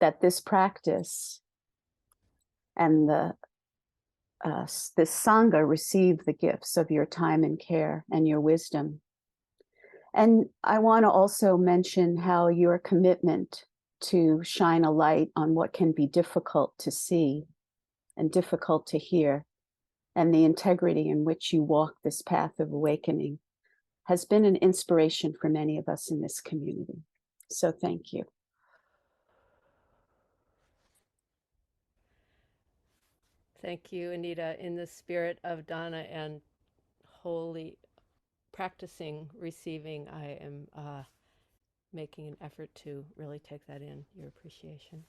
that this practice and this Sangha receive the gifts of your time and care and your wisdom. And I want to also mention how your commitment to shine a light on what can be difficult to see and difficult to hear, and the integrity in which you walk this path of awakening has been an inspiration for many of us in this community. So thank you. Thank you, Anita. In the spirit of Dana and holy practicing receiving, I am making an effort to really take that in, your appreciation.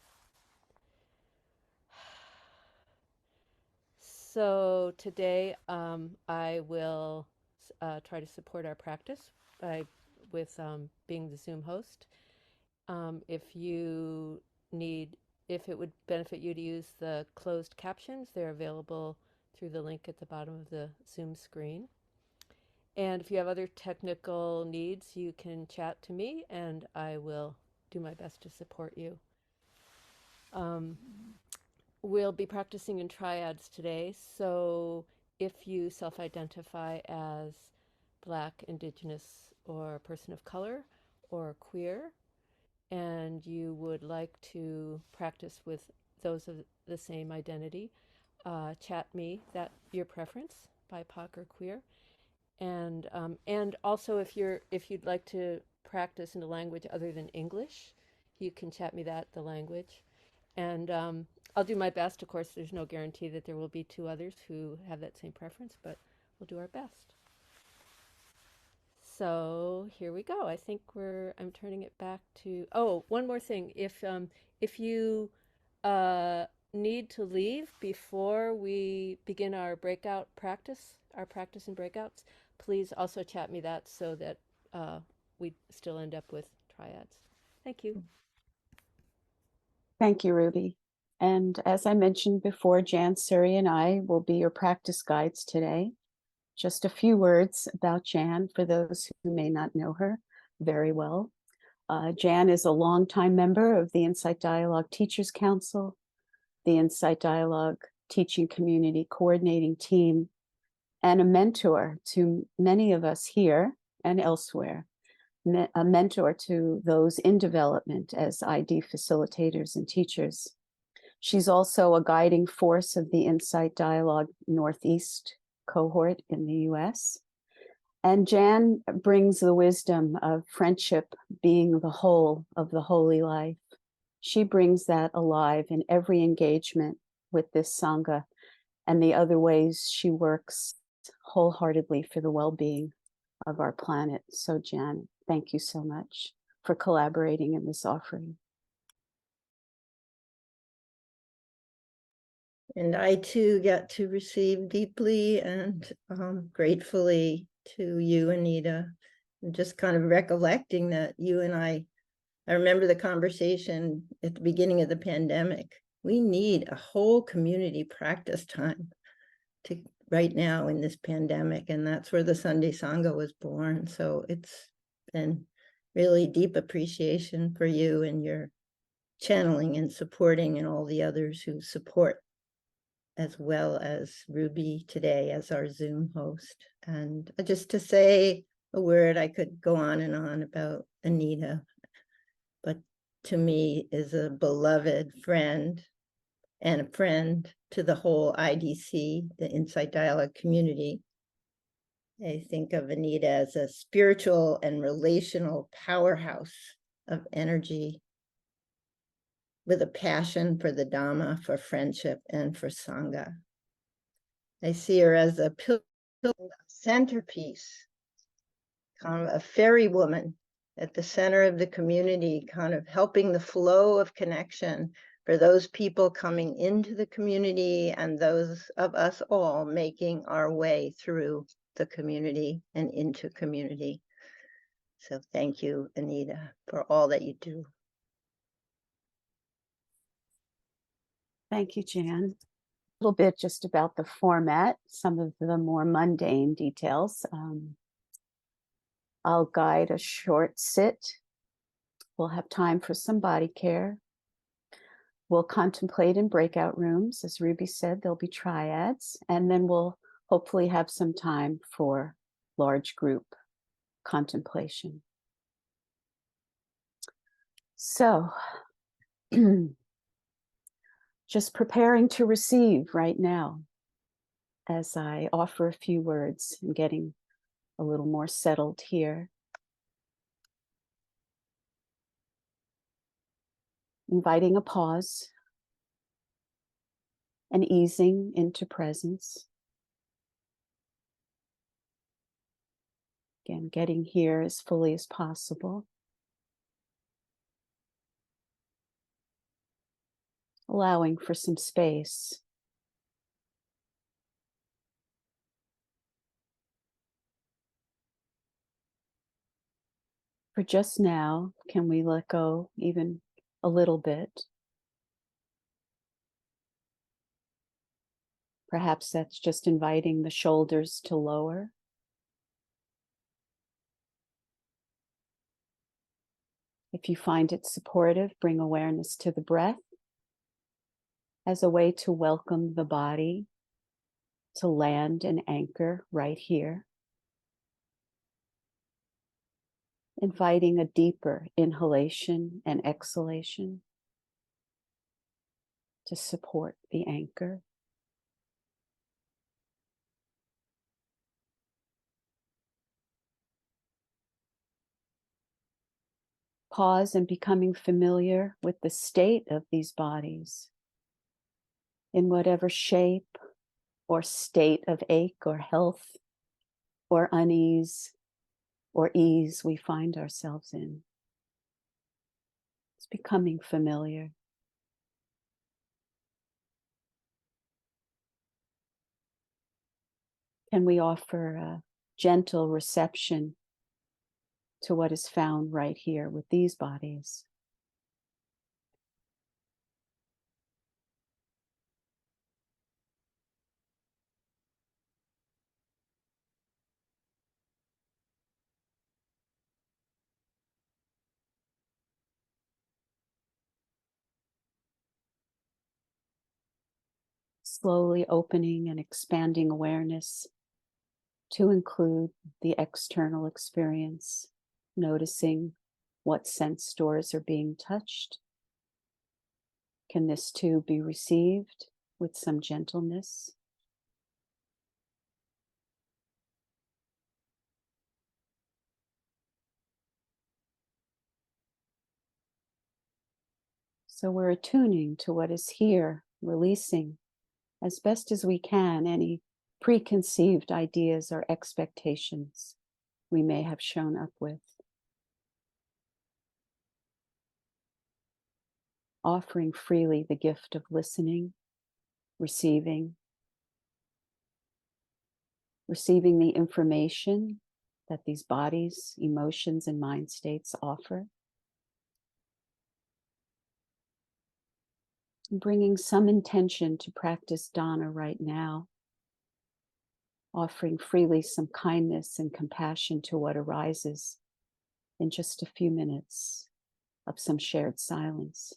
So today I will try to support our practice with being the Zoom host. If it would benefit you to use the closed captions, they're available through the link at the bottom of the Zoom screen. And if you have other technical needs, you can chat to me and I will do my best to support you. We'll be practicing in triads today, so if you self-identify as Black, Indigenous, or a person of color, or queer, and you would like to practice with those of the same identity, chat me that your preference, BIPOC or queer, and also if you'd like to practice in a language other than English, you can chat me the language, and I'll do my best. Of course, there's no guarantee that there will be two others who have that same preference, but we'll do our best. So here we go. I think I'm turning it back to, oh, one more thing. If you need to leave before we begin our practice and breakouts, please also chat me that so that we still end up with triads. Thank you. Thank you, Ruby. And as I mentioned before, Jan, Surrey, and I will be your practice guides today. Just a few words about Jan for those who may not know her very well. Jan is a longtime member of the Insight Dialogue Teachers Council, the Insight Dialogue Teaching Community Coordinating Team, and a mentor to many of us here and elsewhere, a mentor to those in development as ID facilitators and teachers. She's also a guiding force of the Insight Dialogue Northeast cohort in the US. And Jan brings the wisdom of friendship being the whole of the holy life. She brings that alive in every engagement with this Sangha and the other ways she works wholeheartedly for the well-being of our planet. So Jan, thank you so much for collaborating in this offering. And I too get to receive deeply and gratefully to you, Anita. And just kind of recollecting that you and I remember the conversation at the beginning of the pandemic. We need a whole community practice time right now in this pandemic. And that's where the Sunday Sangha was born. So it's been really deep appreciation for you and your channeling and supporting and all the others who support, as well as Ruby today as our Zoom host. And just to say a word, I could go on and on about Anita, but to me is a beloved friend and a friend to the whole IDC, the Insight Dialogue community. I think of Anita as a spiritual and relational powerhouse of energy with a passion for the Dhamma, for friendship, and for Sangha. I see her as a centerpiece, kind of a fairy woman at the center of the community, kind of helping the flow of connection for those people coming into the community and those of us all making our way through the community and into community. So thank you, Anita, for all that you do. Thank you, Jan. A little bit just about the format, some of the more mundane details. I'll guide a short sit. We'll have time for some body care. we'll contemplate in breakout rooms. As Ruby said, there'll be triads, and then we'll hopefully have some time for large group contemplation. So, just preparing to receive right now as I offer a few words and getting a little more settled here. Inviting a pause and easing into presence. Again, getting here as fully as possible. Allowing for some space. For just now, can we let go even a little bit? Perhaps that's just inviting the shoulders to lower. If you find it supportive, bring awareness to the breath as a way to welcome the body to land and anchor right here. Inviting a deeper inhalation and exhalation to support the anchor. Pause and becoming familiar with the state of these bodies in whatever shape or state of ache or health or unease or ease we find ourselves in. It's becoming familiar. Can we offer a gentle reception to what is found right here with these bodies? Slowly opening and expanding awareness to include the external experience, noticing what sense doors are being touched. Can this too be received with some gentleness? So we're attuning to what is here, releasing as best as we can any preconceived ideas or expectations we may have shown up with. Offering freely the gift of listening, receiving the information that these bodies, emotions, and mind states offer. And bringing some intention to practice dana right now, offering freely some kindness and compassion to what arises in just a few minutes of some shared silence.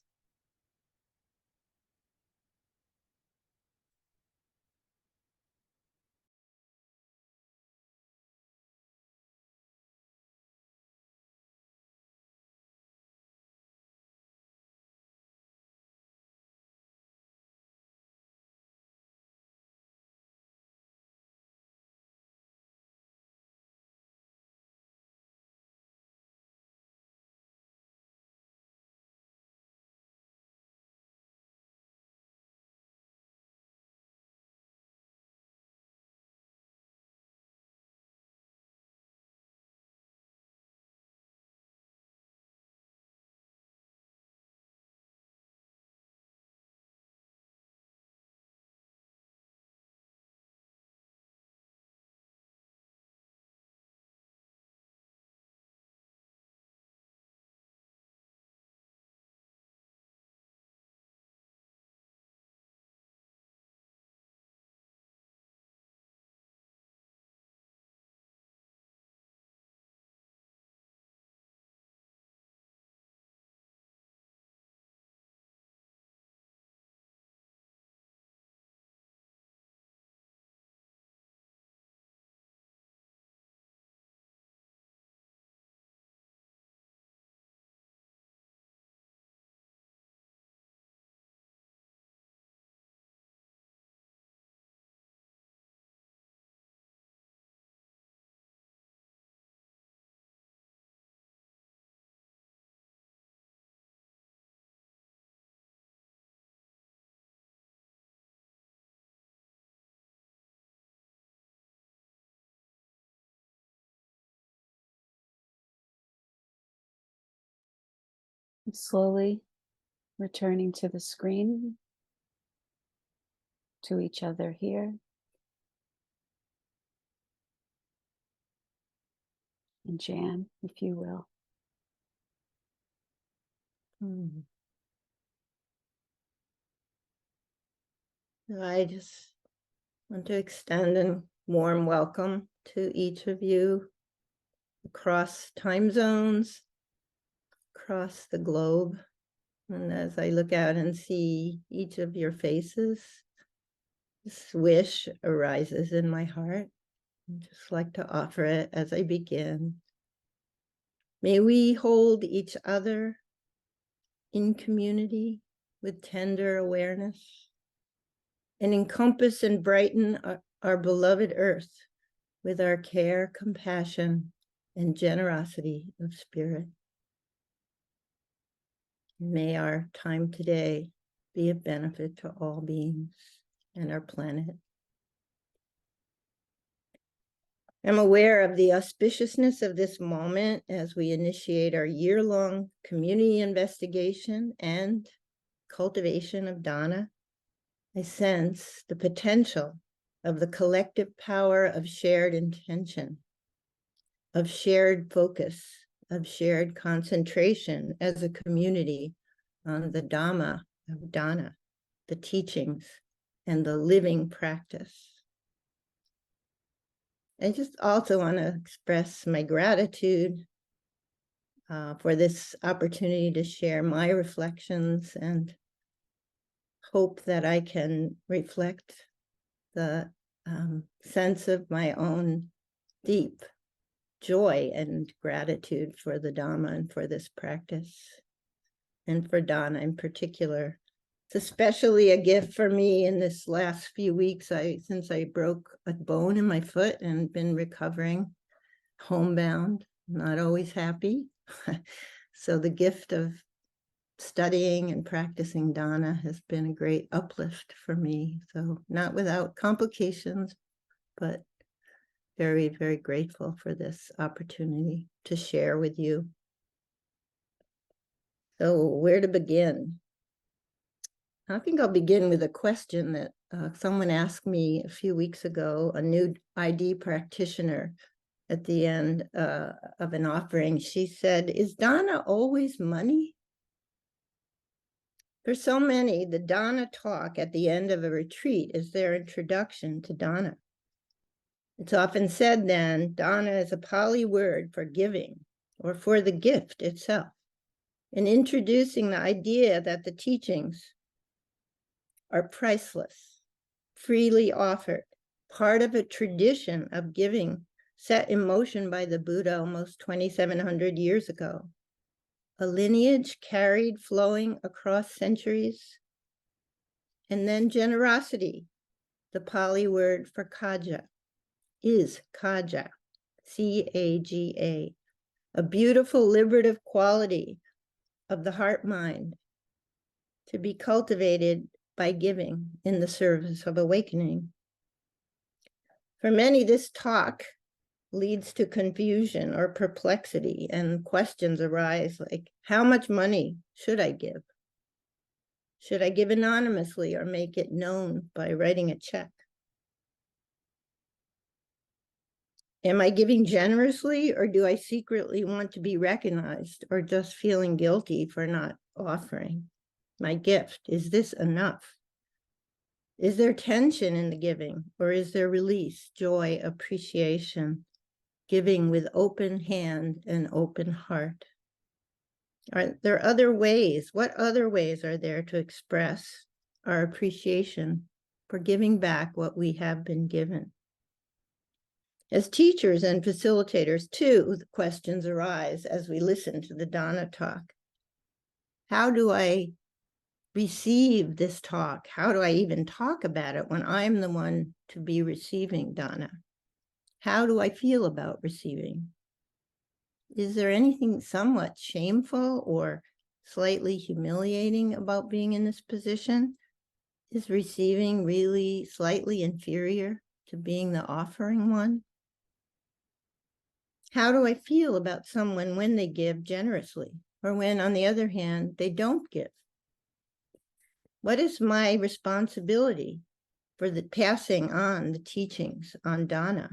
Slowly returning to the screen, to each other here. And Jan, if you will. I just want to extend a warm welcome to each of you across time zones, across the globe. And as I look out and see each of your faces, this wish arises in my heart. I'd just like to offer it as I begin. May we hold each other in community with tender awareness and encompass and brighten our beloved earth with our care, compassion, and generosity of spirit. May our time today be a benefit to all beings and our planet. I'm aware of the auspiciousness of this moment as we initiate our year-long community investigation and cultivation of Dana. I sense the potential of the collective power of shared intention, of shared focus, of shared concentration as a community on the Dhamma of Dana, the teachings and the living practice. I just also want to express my gratitude for this opportunity to share my reflections and hope that I can reflect the sense of my own deep joy and gratitude for the Dhamma and for this practice, and for Dana in particular. It's especially a gift for me in this last few weeks, since I broke a bone in my foot and been recovering, homebound, not always happy. So the gift of studying and practicing Dana has been a great uplift for me. So not without complications, but very, very grateful for this opportunity to share with you. So where to begin? I think I'll begin with a question that someone asked me a few weeks ago, a new ID practitioner at the end of an offering. She said, "Is Dana always money?" For so many, the Dana talk at the end of a retreat is their introduction to Dana. It's often said then, Dana is a Pali word for giving or for the gift itself, in introducing the idea that the teachings are priceless, freely offered, part of a tradition of giving set in motion by the Buddha almost 2,700 years ago, a lineage carried flowing across centuries, and then generosity, the Pali word for kaja, is kaja, C-A-G-A, a beautiful liberative quality of the heart-mind to be cultivated by giving in the service of awakening. For many, this talk leads to confusion or perplexity, and questions arise like, how much money should I give? Should I give anonymously or make it known by writing a check? Am I giving generously, or do I secretly want to be recognized, or just feeling guilty for not offering my gift? Is this enough? Is there tension in the giving, or is there release, joy, appreciation, giving with open hand and open heart? Are there other ways? What other ways are there to express our appreciation for giving back what we have been given? As teachers and facilitators, too, the questions arise as we listen to the Dana talk. How do I receive this talk? How do I even talk about it when I'm the one to be receiving Dana? How do I feel about receiving? Is there anything somewhat shameful or slightly humiliating about being in this position? Is receiving really slightly inferior to being the offering one? How do I feel about someone when they give generously or when, on the other hand, they don't give? What is my responsibility for the passing on the teachings on dana?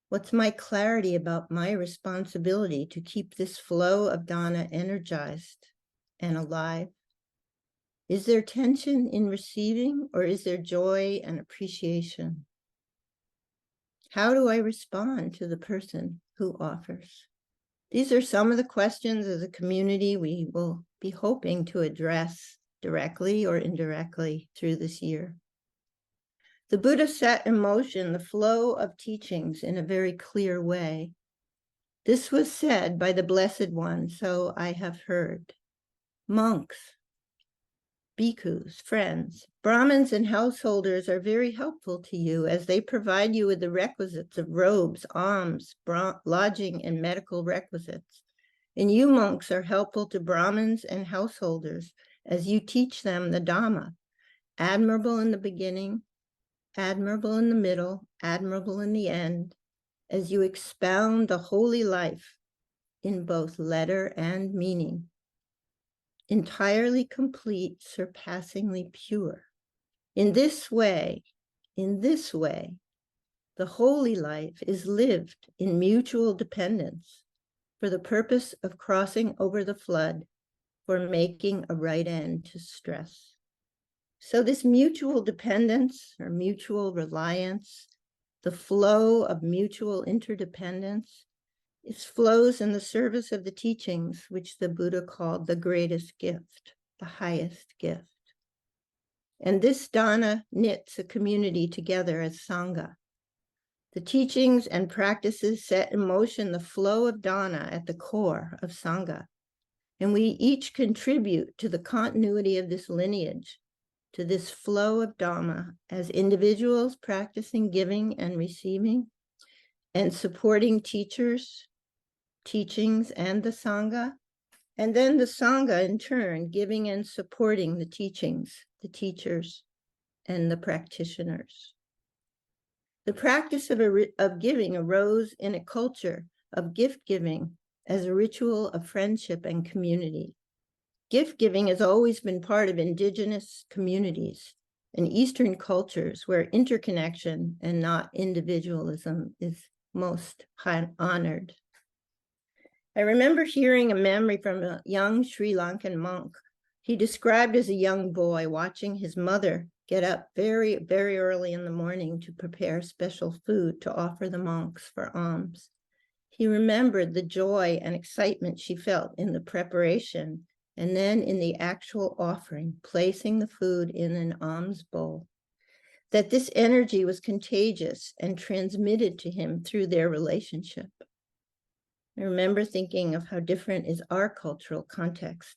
What's my clarity about my responsibility to keep this flow of dana energized and alive? Is there tension in receiving, or is there joy and appreciation? How do I respond to the person who offers? These are some of the questions as a community we will be hoping to address directly or indirectly through this year. The Buddha set in motion the flow of teachings in a very clear way. This was said by the Blessed One, so I have heard. Monks, bhikkhus, friends, Brahmins, and householders are very helpful to you as they provide you with the requisites of robes, alms, lodging, and medical requisites. And you monks are helpful to Brahmins and householders as you teach them the Dhamma, admirable in the beginning, admirable in the middle, admirable in the end, as you expound the holy life in both letter and meaning. Entirely complete, surpassingly pure. In this way, the holy life is lived in mutual dependence for the purpose of crossing over the flood, for making a right end to stress. So this mutual dependence or mutual reliance, the flow of mutual interdependence, it flows in the service of the teachings, which the Buddha called the greatest gift, the highest gift. And this dana knits a community together as Sangha. The teachings and practices set in motion the flow of dana at the core of Sangha. And we each contribute to the continuity of this lineage, to this flow of Dhamma as individuals practicing giving and receiving and supporting teachers, teachings, and the Sangha. And then the Sangha in turn giving and supporting the teachings, the teachers, and the practitioners. The practice of giving arose in a culture of gift giving as a ritual of friendship and community. Gift giving has always been part of indigenous communities and Eastern cultures where interconnection and not individualism is most honored. I remember hearing a memory from a young Sri Lankan monk. He described as a young boy watching his mother get up very, very early in the morning to prepare special food to offer the monks for alms. He remembered the joy and excitement she felt in the preparation and then in the actual offering, placing the food in an alms bowl, that this energy was contagious and transmitted to him through their relationship. I remember thinking of how different is our cultural context,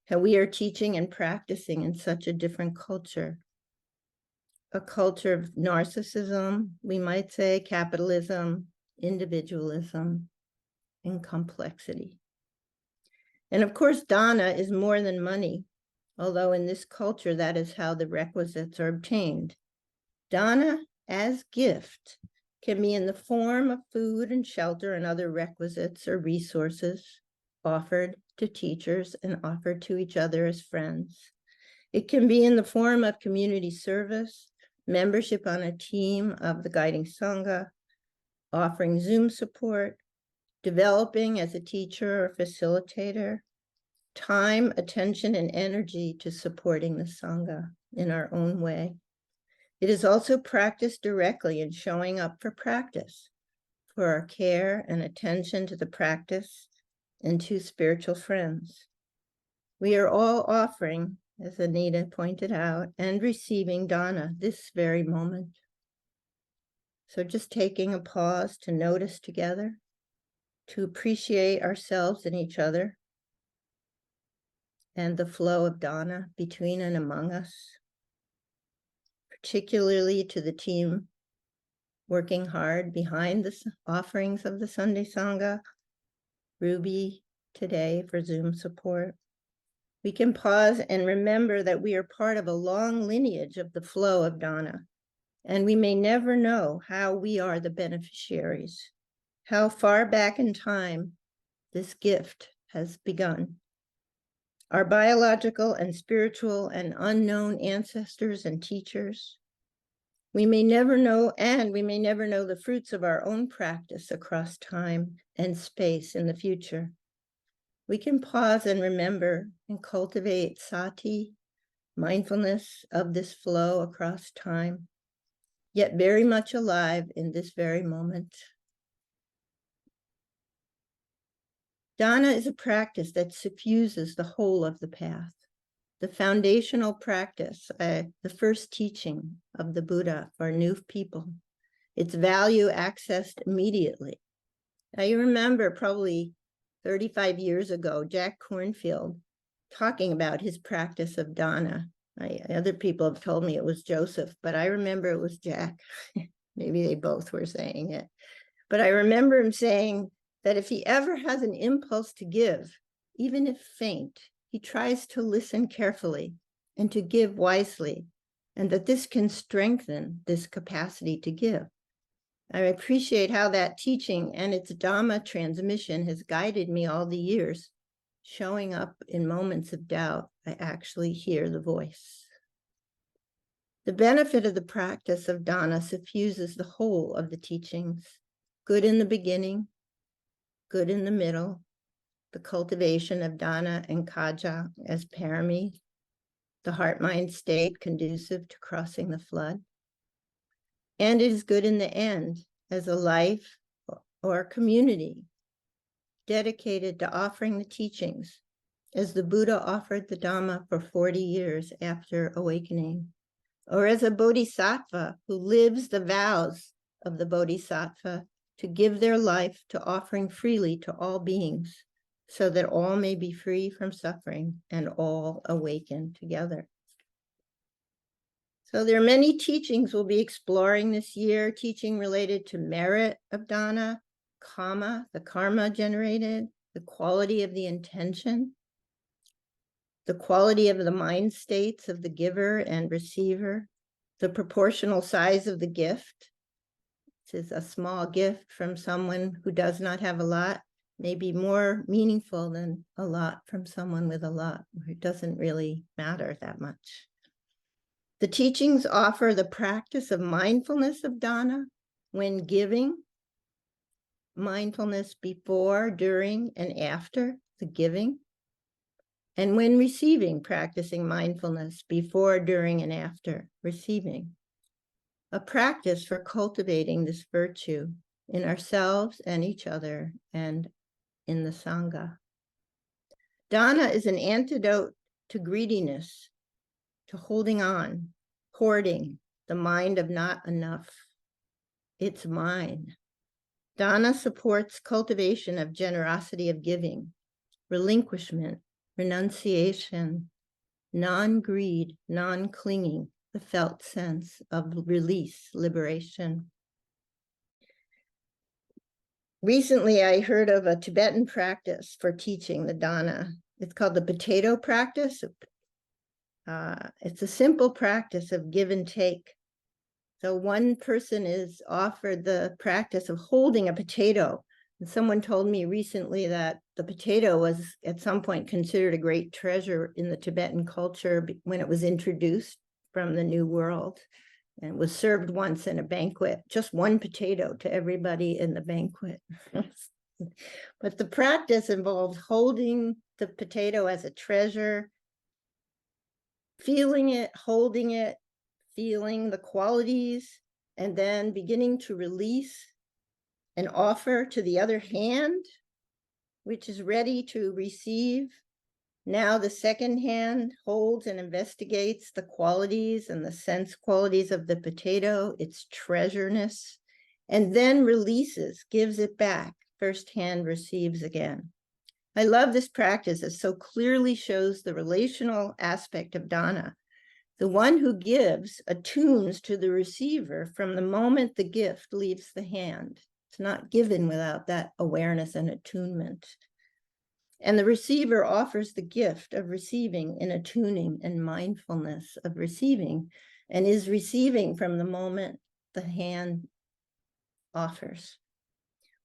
how we are teaching and practicing in such a different culture, a culture of narcissism, we might say, capitalism, individualism, and complexity. And of course, dana is more than money, although in this culture, that is how the requisites are obtained. Dana as gift can be in the form of food and shelter and other requisites or resources offered to teachers and offered to each other as friends. It can be in the form of community service, membership on a team of the guiding Sangha, offering Zoom support, developing as a teacher or facilitator, time, attention, and energy to supporting the Sangha in our own way. It is also practiced directly in showing up for practice, for our care and attention to the practice and to spiritual friends. We are all offering, as Anita pointed out, and receiving dana this very moment. So just taking a pause to notice together, to appreciate ourselves and each other, and the flow of dana between and among us, particularly to the team working hard behind the offerings of the Sunday Sangha, Ruby today for Zoom support. We can pause and remember that we are part of a long lineage of the flow of dana, and we may never know how we are the beneficiaries, how far back in time this gift has begun. Our biological and spiritual and unknown ancestors and teachers. We may never know, and we may never know the fruits of our own practice across time and space in the future. We can pause and remember and cultivate sati, mindfulness of this flow across time, yet very much alive in this very moment. Dana is a practice that suffuses the whole of the path. The foundational practice, the first teaching of the Buddha for new people, its value accessed immediately. Now you remember probably 35 years ago, Jack Cornfield talking about his practice of Dana. Other people have told me it was Joseph, but I remember it was Jack. Maybe they both were saying it. But I remember him saying that if he ever has an impulse to give, even if faint, he tries to listen carefully and to give wisely, and that this can strengthen this capacity to give. I appreciate how that teaching and its Dhamma transmission has guided me all the years. Showing up in moments of doubt, I actually hear the voice. The benefit of the practice of Dana suffuses the whole of the teachings. Good in the beginning, good in the middle, the cultivation of Dana and Kaja as parami, the heart-mind state conducive to crossing the flood. And it is good in the end as a life or community dedicated to offering the teachings, as the Buddha offered the Dhamma for 40 years after awakening, or as a bodhisattva who lives the vows of the bodhisattva to give their life to offering freely to all beings, so that all may be free from suffering and all awaken together. So there are many teachings we'll be exploring this year, teaching related to merit of Dana, karma, the karma generated, the quality of the intention, the quality of the mind states of the giver and receiver, the proportional size of the gift. This is a small gift from someone who does not have a lot, may be more meaningful than a lot from someone with a lot, who doesn't really matter that much. The teachings offer the practice of mindfulness of Dana when giving, mindfulness before, during, and after the giving, and when receiving, practicing mindfulness before, during, and after receiving. A practice for cultivating this virtue in ourselves and each other and in the Sangha. Dana is an antidote to greediness, to holding on, hoarding, the mind of not enough. It's mine. Dana supports cultivation of generosity of giving, relinquishment, renunciation, non-greed, non-clinging, the felt sense of release, liberation. Recently, I heard of a Tibetan practice for teaching the Dana. It's called the potato practice. It's a simple practice of give and take. So one person is offered the practice of holding a potato. And someone told me recently that the potato was at some point considered a great treasure in the Tibetan culture when it was introduced from the New World. And was served once in a banquet, just one potato to everybody in the banquet. But the practice involves holding the potato as a treasure, feeling it, holding it, feeling the qualities, and then beginning to release and offer to the other hand, which is ready to receive. Now the second hand holds and investigates the qualities and the sense qualities of the potato, its treasureness, and then releases, gives it back. First hand receives again. I love this practice. It so clearly shows the relational aspect of Dana. The one who gives attunes to the receiver from the moment the gift leaves the hand. It's not given without that awareness and attunement. And the receiver offers the gift of receiving in attuning and mindfulness of receiving, and is receiving from the moment the hand offers.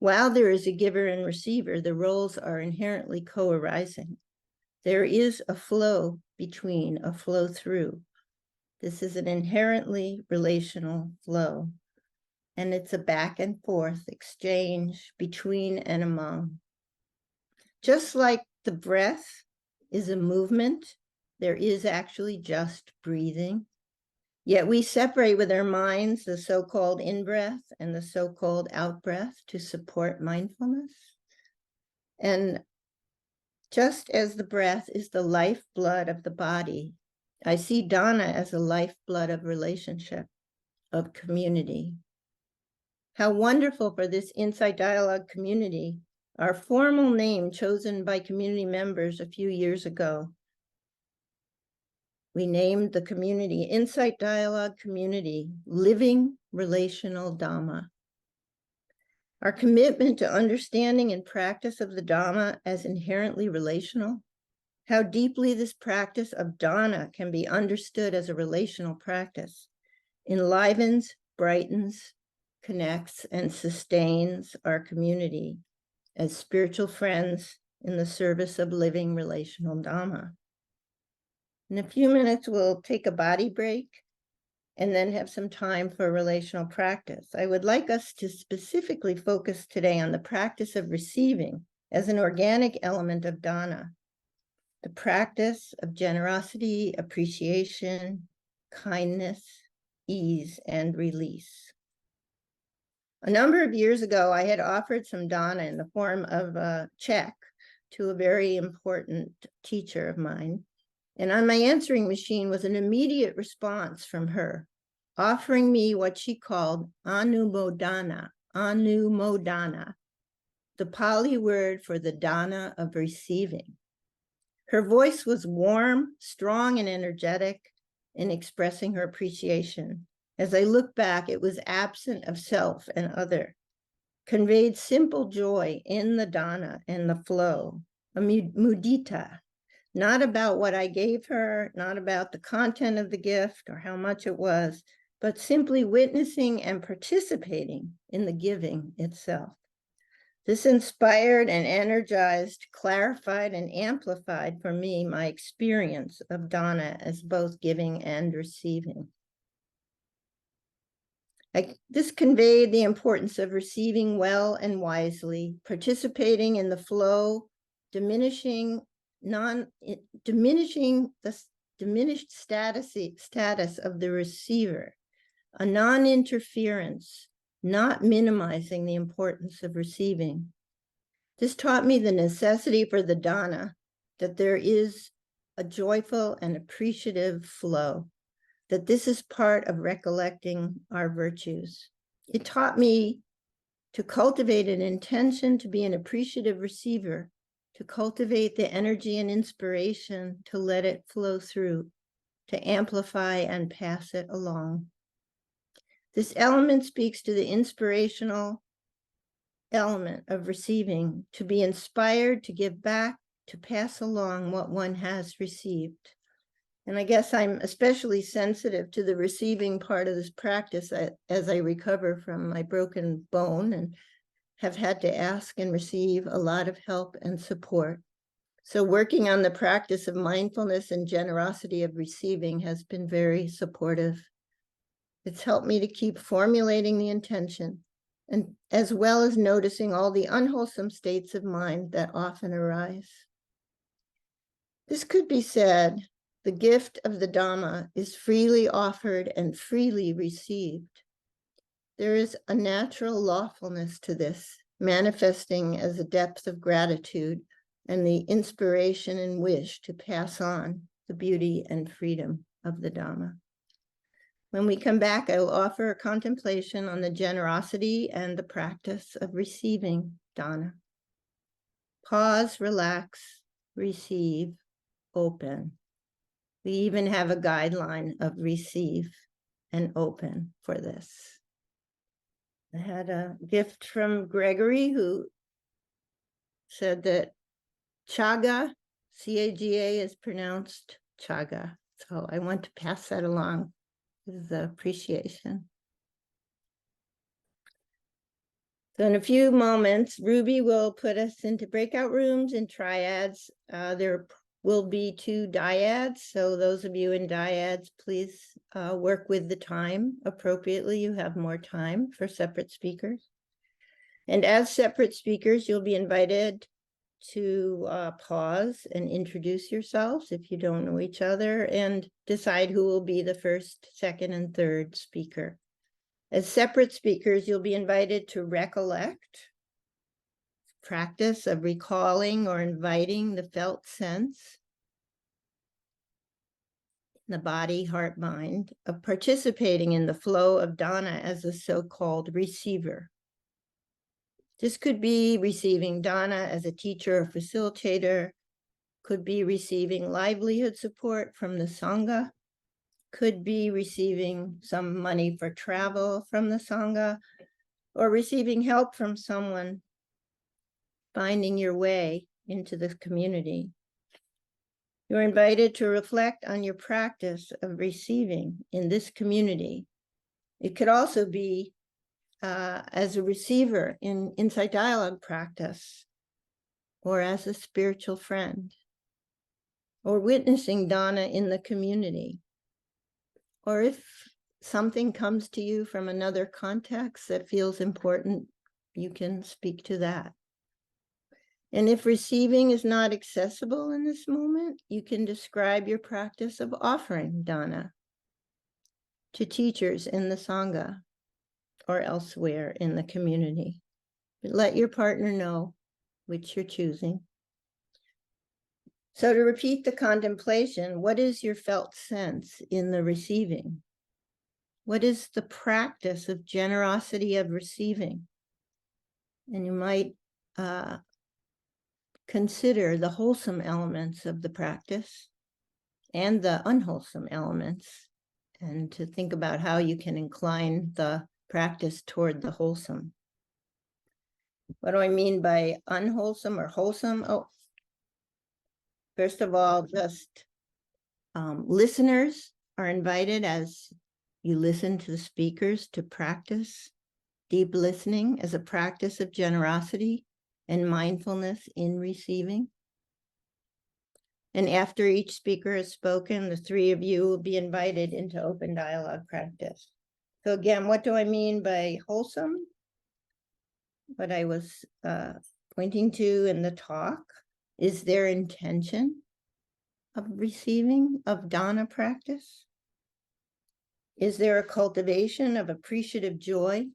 While there is a giver and receiver, the roles are inherently co-arising. There is a flow between, a flow through. This is an inherently relational flow, and it's a back and forth exchange between and among. Just like the breath is a movement, there is actually just breathing. Yet we separate with our minds the so-called in-breath and the so-called out-breath to support mindfulness. And just as the breath is the lifeblood of the body, I see Dana as a lifeblood of relationship, of community. How wonderful for this Insight Dialogue community, our formal name chosen by community members a few years ago. We named the community Insight Dialogue Community, Living Relational Dhamma. Our commitment to understanding and practice of the Dhamma as inherently relational, how deeply this practice of dana can be understood as a relational practice, enlivens, brightens, connects, and sustains our community as spiritual friends in the service of living relational Dhamma. In a few minutes, we'll take a body break and then have some time for relational practice. I would like us to specifically focus today on the practice of receiving as an organic element of dana, the practice of generosity, appreciation, kindness, ease, and release. A number of years ago, I had offered some dana in the form of a check to a very important teacher of mine. And on my answering machine was an immediate response from her, offering me what she called anumodana, the Pali word for the dana of receiving. Her voice was warm, strong, and energetic in expressing her appreciation. As I look back, it was absent of self and other, conveyed simple joy in the dana and the flow, a mudita, not about what I gave her, not about the content of the gift or how much it was, but simply witnessing and participating in the giving itself. This inspired and energized, clarified and amplified for me my experience of dana as both giving and receiving. This conveyed the importance of receiving well and wisely, participating in the flow, diminishing the diminished status of the receiver, a non-interference, not minimizing the importance of receiving. This taught me the necessity for the dana, that there is a joyful and appreciative flow, that this is part of recollecting our virtues. It taught me to cultivate an intention to be an appreciative receiver, to cultivate the energy and inspiration to let it flow through, to amplify and pass it along. This element speaks to the inspirational element of receiving, to be inspired, to give back, to pass along what one has received. And I guess I'm especially sensitive to the receiving part of this practice as I recover from my broken bone and have had to ask and receive a lot of help and support. So working on the practice of mindfulness and generosity of receiving has been very supportive. It's helped me to keep formulating the intention, and as well as noticing all the unwholesome states of mind that often arise. This could be said, the gift of the Dhamma is freely offered and freely received. There is a natural lawfulness to this, manifesting as a depth of gratitude and the inspiration and wish to pass on the beauty and freedom of the Dhamma. When we come back, I will offer a contemplation on the generosity and the practice of receiving dana. Pause, relax, receive, open. We even have a guideline of receive and open for this. I had a gift from Gregory who said that chaga, C-A-G-A, is pronounced chaga. So I want to pass that along with appreciation. So in a few moments, Ruby will put us into breakout rooms and triads. There will be 2 dyads. So those of you in dyads, please work with the time appropriately. You have more time for separate speakers. And as separate speakers, you'll be invited to pause and introduce yourselves if you don't know each other, and decide who will be the first, second, and third speaker. As separate speakers, you'll be invited to recollect, practice of recalling or inviting the felt sense, the body, heart, mind, of participating in the flow of dana as a so-called receiver. This could be receiving dana as a teacher or facilitator, could be receiving livelihood support from the Sangha, could be receiving some money for travel from the Sangha, or receiving help from someone finding your way into this community. You're invited to reflect on your practice of receiving in this community. It could also be as a receiver in insight dialogue practice, or as a spiritual friend, or witnessing dana in the community. Or if something comes to you from another context that feels important, you can speak to that. And if receiving is not accessible in this moment, you can describe your practice of offering dana to teachers in the Sangha or elsewhere in the community. But let your partner know which you're choosing. So to repeat the contemplation, what is your felt sense in the receiving? What is the practice of generosity of receiving? And you might consider the wholesome elements of the practice and the unwholesome elements, and to think about how you can incline the practice toward the wholesome. What do I mean by unwholesome or wholesome? Oh, first of all, just listeners are invited, as you listen to the speakers, to practice deep listening as a practice of generosity and mindfulness in receiving. And after each speaker has spoken, the 3 of you will be invited into open dialogue practice. So again, what do I mean by wholesome? What I was pointing to in the talk is their intention of receiving, of dana practice. Is there a cultivation of appreciative joy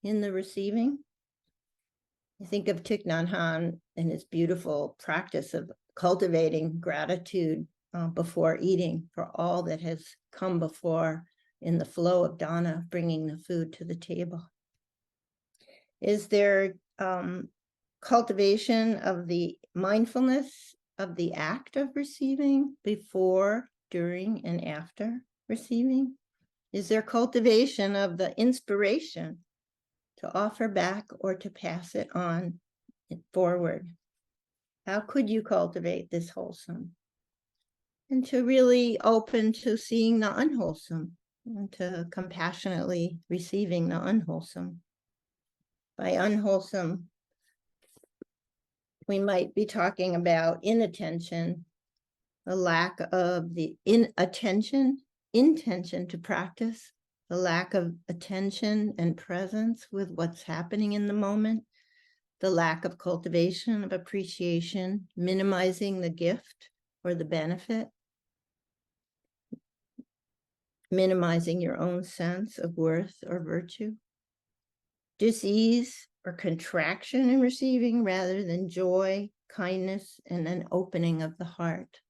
in the receiving? I think of Thich Nhat Hanh and his beautiful practice of cultivating gratitude before eating for all that has come before in the flow of dana, bringing the food to the table. Is there cultivation of the mindfulness of the act of receiving before, during, and after receiving? Is there cultivation of the inspiration to offer back or to pass it on forward? How could you cultivate this wholesome? And to really open to seeing the unwholesome, and to compassionately receiving the unwholesome. By unwholesome, we might be talking about inattention, the lack of the intention to practice, the lack of attention and presence with what's happening in the moment, the lack of cultivation of appreciation, minimizing the gift or the benefit, minimizing your own sense of worth or virtue, dis-ease or contraction in receiving rather than joy, kindness, and an opening of the heart,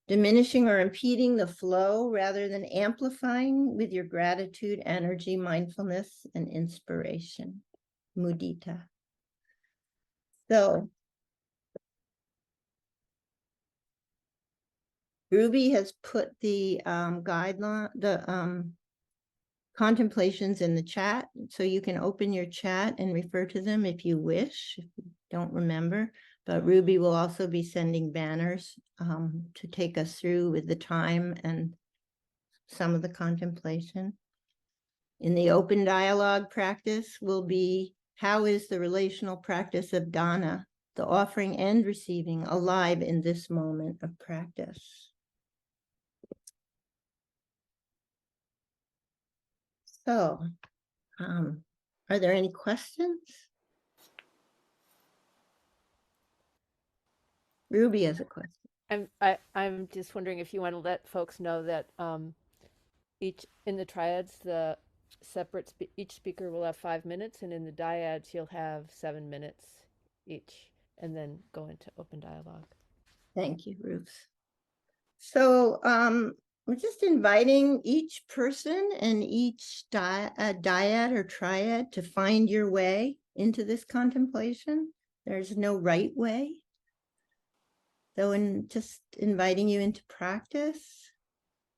diminishing or impeding the flow rather than amplifying with your gratitude, energy, mindfulness, and inspiration, mudita. So Ruby has put the guideline, the contemplations in the chat, so you can open your chat and refer to them if you wish, if you don't remember. But Ruby will also be sending banners to take us through with the time and some of the contemplation. In the open dialogue practice will be, how is the relational practice of dana, the offering and receiving, alive in this moment of practice? So, are there any questions? Ruby has a question. I'm just wondering if you want to let folks know that each in the triads, the each speaker will have 5 minutes, and in the dyads you'll have 7 minutes each, and then go into open dialogue. Thank you, Ruth. So we're just inviting each person and each dyad or triad to find your way into this contemplation. There's no right way. So in just inviting you into practice,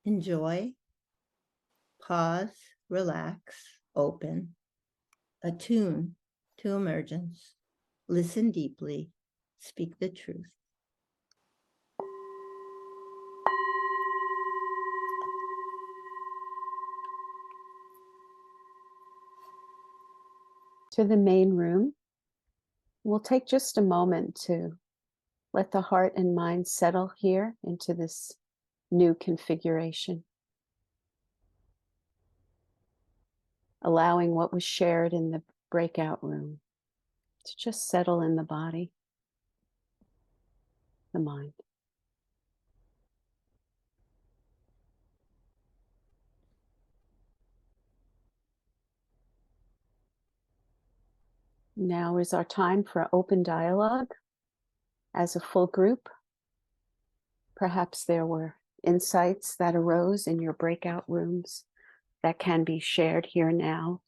enjoy, pause, relax, open, attune to emergence, listen deeply, speak the truth. To the main room. We'll take just a moment to let the heart and mind settle here into this new configuration, allowing what was shared in the breakout room to just settle in the body, the mind. Now is our time for open dialogue as a full group. Perhaps there were insights that arose in your breakout rooms that can be shared here now.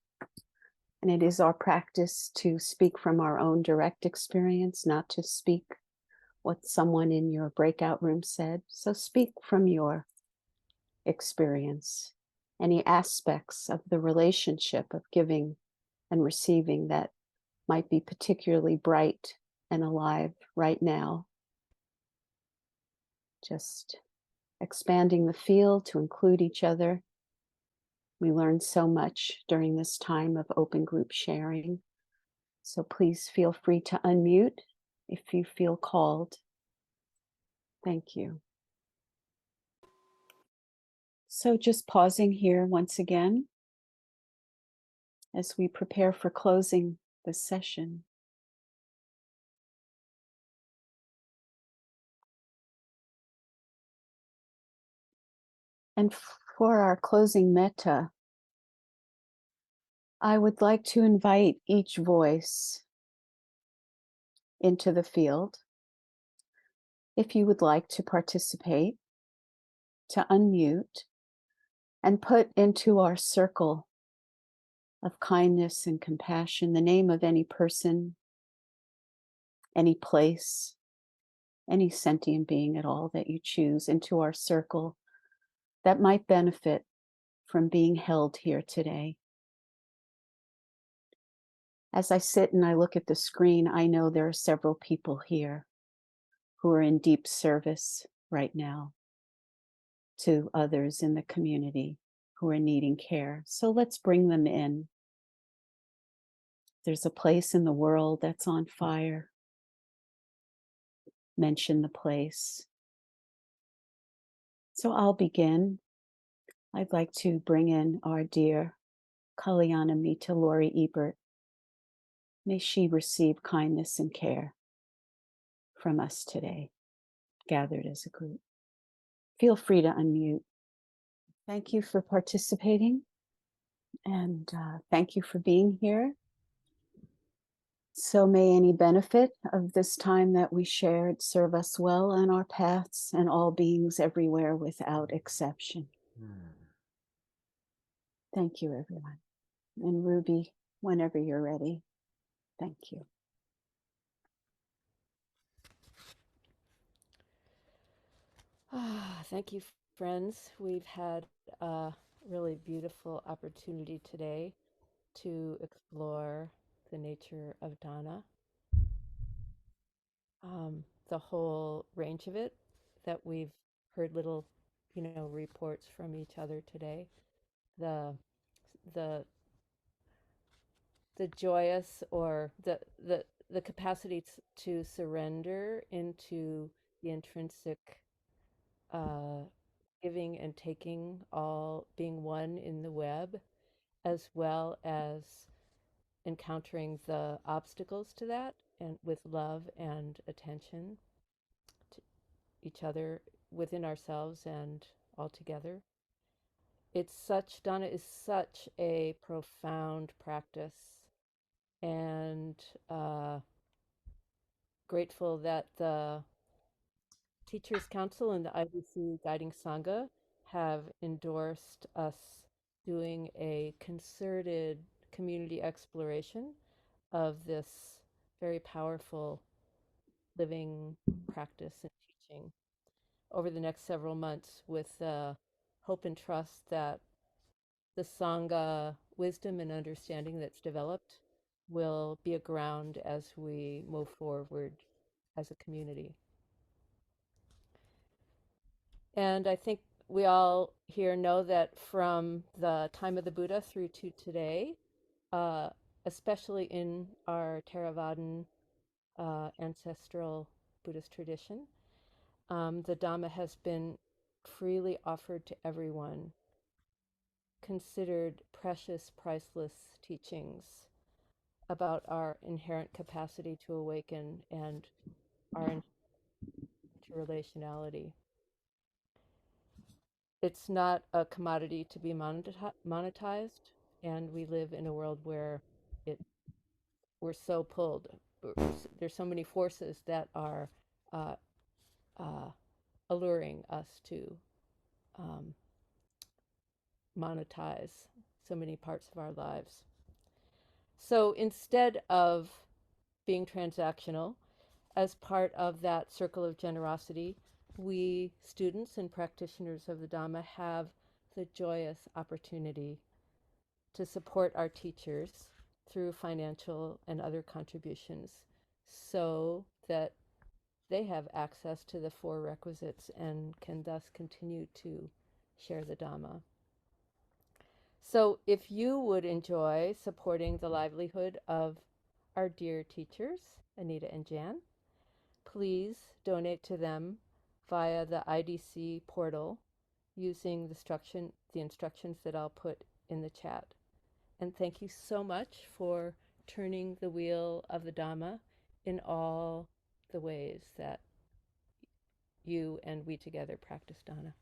And it is our practice to speak from our own direct experience, not to speak what someone in your breakout room said. So speak from your experience, any aspects of the relationship of giving and receiving that might be particularly bright and alive right now. Just expanding the field to include each other. We learn so much during this time of open group sharing. So please feel free to unmute if you feel called. Thank you. So just pausing here once again as we prepare for closing the session. And for our closing metta, I would like to invite each voice into the field. If you would like to participate, to unmute and put into our circle of kindness and compassion the name of any person, any place, any sentient being at all that you choose into our circle that might benefit from being held here today. As I sit and I look at the screen, I know there are several people here who are in deep service right now to others in the community who are needing care. So let's bring them in. There's a place in the world that's on fire. Mention the place. So I'll begin. I'd like to bring in our dear Kalyana Mita Lori Ebert. May she receive kindness and care from us today, gathered as a group. Feel free to unmute. Thank you for participating, and thank you for being here. So may any benefit of this time that we shared serve us well on our paths and all beings everywhere without exception. Thank you, everyone. And Ruby, whenever you're ready, thank you. Thank you, friends. We've had a really beautiful opportunity today to explore the nature of dana, the whole range of it that we've heard little, reports from each other today. The the the joyous or the capacity to surrender into the intrinsic uh, giving and taking, all being one in the web, as well as encountering the obstacles to that and with love and attention to each other within ourselves and all together. Dana is such a profound practice, and uh, grateful that the Teachers Council and the IBC Guiding Sangha have endorsed us doing a concerted community exploration of this very powerful living practice and teaching over the next several months, with hope and trust that the Sangha wisdom and understanding that's developed will be a ground as we move forward as a community. And I think we all here know that from the time of the Buddha through to today, uh, especially in our Theravadan ancestral Buddhist tradition, the Dhamma has been freely offered to everyone, considered precious, priceless teachings about our inherent capacity to awaken and our interrelationality. It's not a commodity to be monetized, and we live in a world where it we're so pulled. There's so many forces that are uh, uh, alluring us to um, monetize so many parts of our lives. So instead of being transactional, as part of that circle of generosity, we students and practitioners of the Dhamma have the joyous opportunity to support our teachers through financial and other contributions so that they have access to the four requisites and can thus continue to share the Dhamma. So if you would enjoy supporting the livelihood of our dear teachers, Anita and Jan, please donate to them via the IDC portal using the instructions that I'll put in the chat. And thank you so much for turning the wheel of the Dhamma in all the ways that you and we together practice Dhamma.